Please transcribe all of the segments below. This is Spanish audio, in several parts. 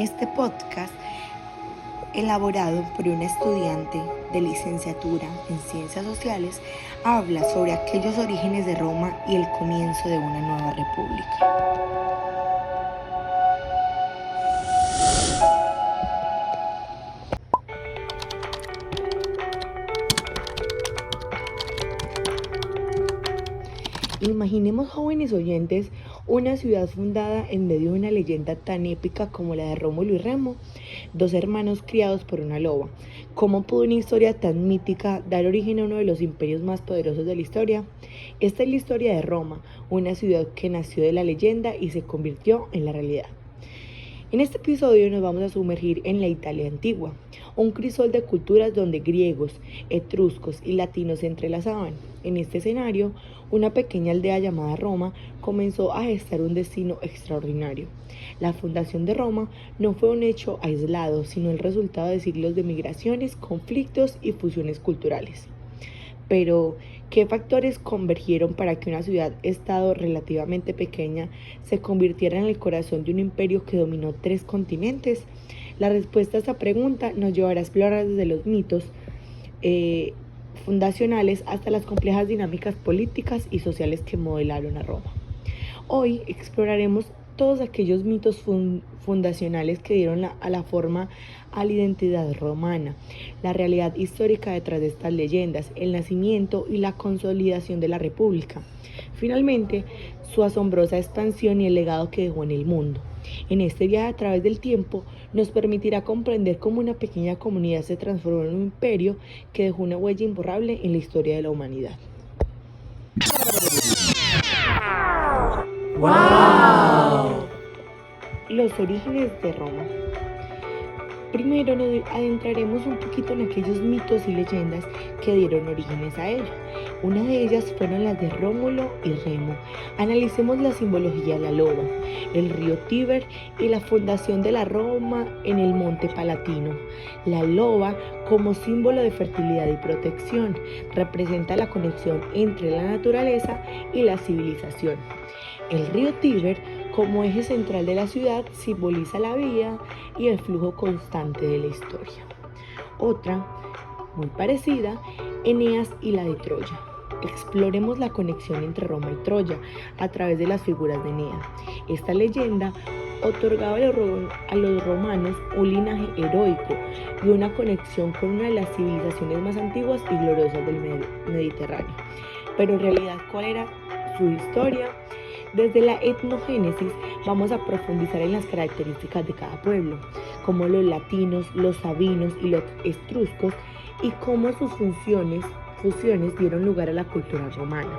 Este podcast, elaborado por una estudiante de licenciatura en Ciencias Sociales, habla sobre aquellos orígenes de Roma y el comienzo de una nueva república. Imaginemos, jóvenes oyentes, una ciudad fundada en medio de una leyenda tan épica como la de Rómulo y Remo, dos hermanos criados por una loba. ¿Cómo pudo una historia tan mítica dar origen a uno de los imperios más poderosos de la historia? Esta es la historia de Roma, una ciudad que nació de la leyenda y se convirtió en la realidad. En este episodio nos vamos a sumergir en la Italia antigua, un crisol de culturas donde griegos, etruscos y latinos se entrelazaban. En este escenario, una pequeña aldea llamada Roma comenzó a gestar un destino extraordinario. La fundación de Roma no fue un hecho aislado, sino el resultado de siglos de migraciones, conflictos y fusiones culturales. Pero, ¿qué factores convergieron para que una ciudad-estado relativamente pequeña se convirtiera en el corazón de un imperio que dominó 3 continentes? La respuesta a esta pregunta nos llevará a explorar desde los mitos fundacionales hasta las complejas dinámicas políticas y sociales que modelaron a Roma. Hoy exploraremos todos aquellos mitos fundacionales que dieron a la forma a la identidad romana, la realidad histórica detrás de estas leyendas, el nacimiento y la consolidación de la república. Finalmente, su asombrosa expansión y el legado que dejó en el mundo. En este viaje a través del tiempo nos permitirá comprender cómo una pequeña comunidad se transformó en un imperio que dejó una huella imborrable en la historia de la humanidad. ¡Wow! Los orígenes de Roma. Primero nos adentraremos un poquito en aquellos mitos y leyendas que dieron orígenes a ello. Una de ellas fueron las de Rómulo y Remo. Analicemos la simbología de la loba, el río Tíber y la fundación de la Roma en el monte Palatino. La loba, como símbolo de fertilidad y protección, representa la conexión entre la naturaleza y la civilización. El río Tíber, como eje central de la ciudad, simboliza la vida y el flujo constante de la historia. Otra, muy parecida, Eneas y la de Troya. Exploremos la conexión entre Roma y Troya a través de las figuras de Eneas. Esta leyenda otorgaba a los romanos un linaje heroico y una conexión con una de las civilizaciones más antiguas y gloriosas del Mediterráneo. Pero en realidad, ¿cuál era su historia? Desde la etnogénesis vamos a profundizar en las características de cada pueblo, como los latinos, los sabinos y los etruscos, y cómo sus fusiones dieron lugar a la cultura romana.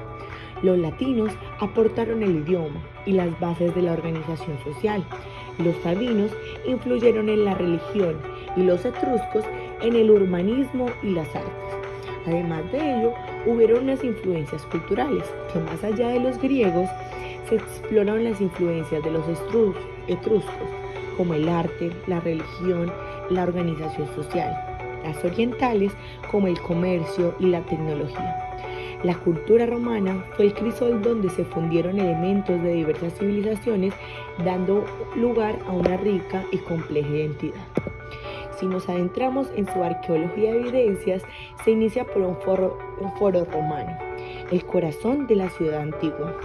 Los latinos aportaron el idioma y las bases de la organización social. Los sabinos influyeron en la religión y los etruscos en el urbanismo y las artes. Además de ello, hubieron unas influencias culturales que, más allá de los griegos, se exploraron las influencias de los etruscos, como el arte, la religión, la organización social, las orientales, como el comercio y la tecnología. La cultura romana fue el crisol donde se fundieron elementos de diversas civilizaciones, dando lugar a una rica y compleja identidad. Si nos adentramos en su arqueología de evidencias, se inicia por un foro romano, el corazón de la ciudad antigua.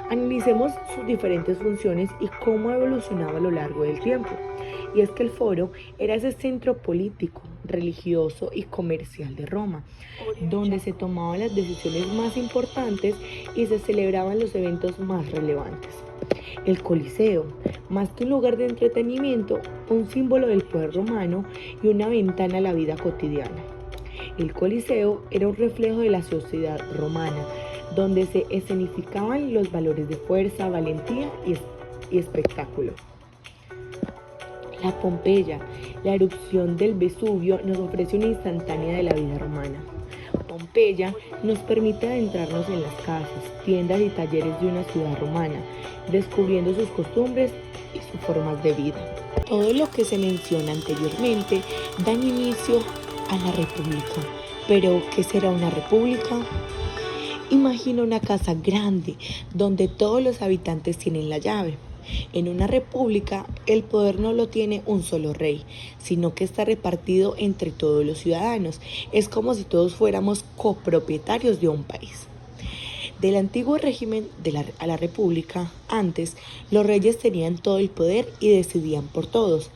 Analicemos sus diferentes funciones y cómo ha evolucionado a lo largo del tiempo. Y es que el foro era ese centro político, religioso y comercial de Roma, donde se tomaban las decisiones más importantes y se celebraban los eventos más relevantes. El Coliseo, más que un lugar de entretenimiento, un símbolo del poder romano y una ventana a la vida cotidiana. El Coliseo era un reflejo de la sociedad romana, donde se escenificaban los valores de fuerza, valentía y espectáculo. La Pompeya, la erupción del Vesubio, nos ofrece una instantánea de la vida romana. Pompeya nos permite adentrarnos en las casas, tiendas y talleres de una ciudad romana, descubriendo sus costumbres y sus formas de vida. Todo lo que se menciona anteriormente da inicio a la república. Pero, ¿qué será una república? Imagina una casa grande donde todos los habitantes tienen la llave. En una república, el poder no lo tiene un solo rey, sino que está repartido entre todos los ciudadanos. Es como si todos fuéramos copropietarios de un país. Del antiguo régimen a la república, antes, los reyes tenían todo el poder y decidían por todos.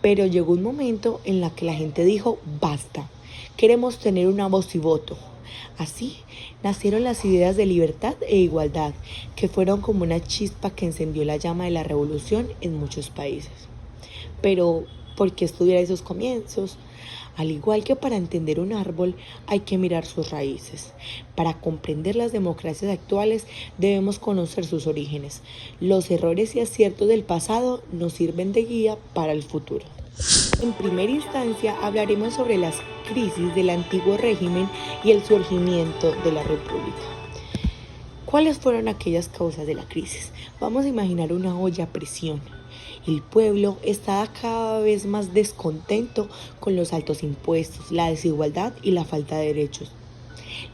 Pero llegó un momento en la que la gente dijo, basta, queremos tener una voz y voto. Así nacieron las ideas de libertad e igualdad, que fueron como una chispa que encendió la llama de la revolución en muchos países. Pero, ¿por qué estudiar esos comienzos? Al igual que para entender un árbol, hay que mirar sus raíces. Para comprender las democracias actuales, debemos conocer sus orígenes. Los errores y aciertos del pasado nos sirven de guía para el futuro. En primera instancia, hablaremos sobre las crisis del antiguo régimen y el surgimiento de la república. ¿Cuáles fueron aquellas causas de la crisis? Vamos a imaginar una olla a presión. El pueblo estaba cada vez más descontento con los altos impuestos, la desigualdad y la falta de derechos.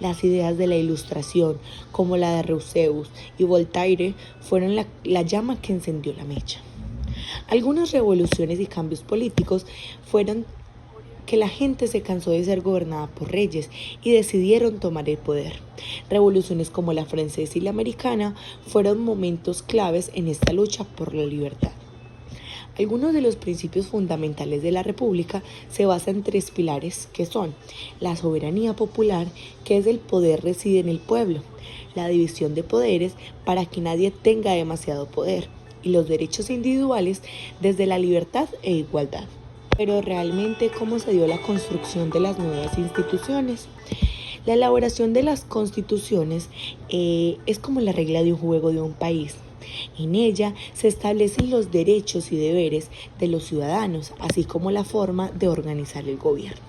Las ideas de la Ilustración, como la de Rousseau y Voltaire, fueron la llama que encendió la mecha. Algunas revoluciones y cambios políticos fueron que la gente se cansó de ser gobernada por reyes y decidieron tomar el poder. Revoluciones como la francesa y la americana fueron momentos claves en esta lucha por la libertad. Algunos de los principios fundamentales de la República se basan en tres pilares que son la soberanía popular, que es el poder reside en el pueblo, la división de poderes para que nadie tenga demasiado poder y los derechos individuales desde la libertad e igualdad. Pero realmente, ¿cómo se dio la construcción de las nuevas instituciones? La elaboración de las constituciones es como la regla de un juego de un país. En ella se establecen los derechos y deberes de los ciudadanos, así como la forma de organizar el gobierno.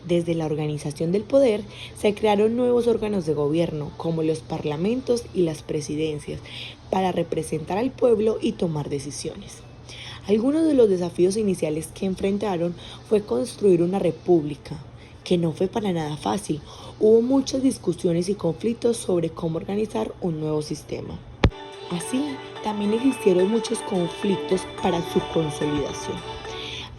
Desde la organización del poder se crearon nuevos órganos de gobierno, como los parlamentos y las presidencias, para representar al pueblo y tomar decisiones. Algunos de los desafíos iniciales que enfrentaron fue construir una república, que no fue para nada fácil. Hubo muchas discusiones y conflictos sobre cómo organizar un nuevo sistema. Así, también existieron muchos conflictos para su consolidación.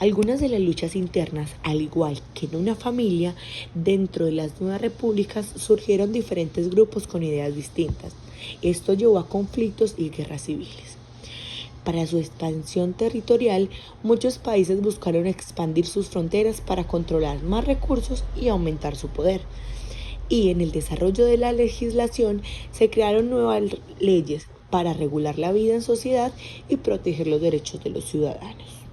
Algunas de las luchas internas, al igual que en una familia, dentro de las nuevas repúblicas surgieron diferentes grupos con ideas distintas. Esto llevó a conflictos y guerras civiles. Para su expansión territorial, muchos países buscaron expandir sus fronteras para controlar más recursos y aumentar su poder. Y en el desarrollo de la legislación se crearon nuevas leyes para regular la vida en sociedad y proteger los derechos de los ciudadanos.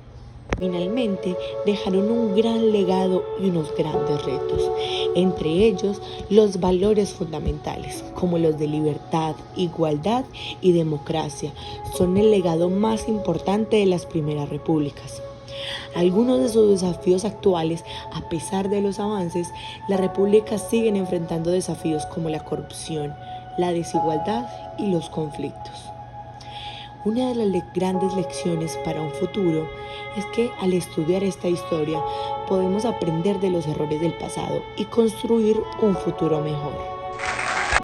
Finalmente, dejaron un gran legado y unos grandes retos, entre ellos los valores fundamentales, como los de libertad, igualdad y democracia, son el legado más importante de las primeras repúblicas. Algunos de sus desafíos actuales, a pesar de los avances, las repúblicas siguen enfrentando desafíos como la corrupción, la desigualdad y los conflictos. Una de las grandes lecciones para un futuro es que al estudiar esta historia podemos aprender de los errores del pasado y construir un futuro mejor.